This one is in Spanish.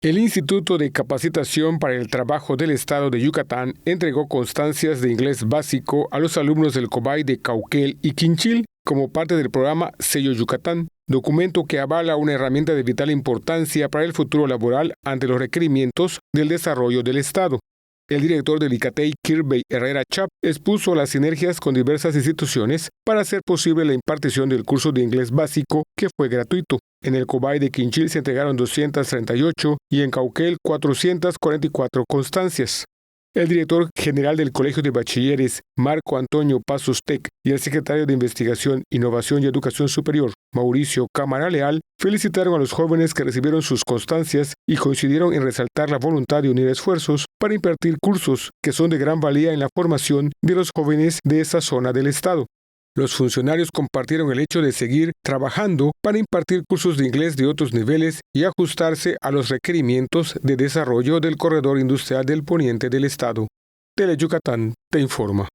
El Instituto de Capacitación para el Trabajo del Estado de Yucatán entregó constancias de inglés básico a los alumnos del COBAY de Cauquel y Quinchil como parte del programa Sello Yucatán, documento que avala una herramienta de vital importancia para el futuro laboral ante los requerimientos del desarrollo del Estado. El director del ICATEI, Kirby Herrera Chap, expuso las sinergias con diversas instituciones para hacer posible la impartición del curso de inglés básico, que fue gratuito. En el COBAY de Quinchil se entregaron 238 y en Cauquel 444 constancias. El director general del Colegio de Bachilleres, Marco Antonio Pasos Tec, y el secretario de Investigación, Innovación y Educación Superior, Mauricio Cámara Leal, felicitaron a los jóvenes que recibieron sus constancias y coincidieron en resaltar la voluntad de unir esfuerzos para impartir cursos que son de gran valía en la formación de los jóvenes de esa zona del estado. Los funcionarios compartieron el hecho de seguir trabajando para impartir cursos de inglés de otros niveles y ajustarse a los requerimientos de desarrollo del corredor industrial del poniente del estado. Tele Yucatán te informa.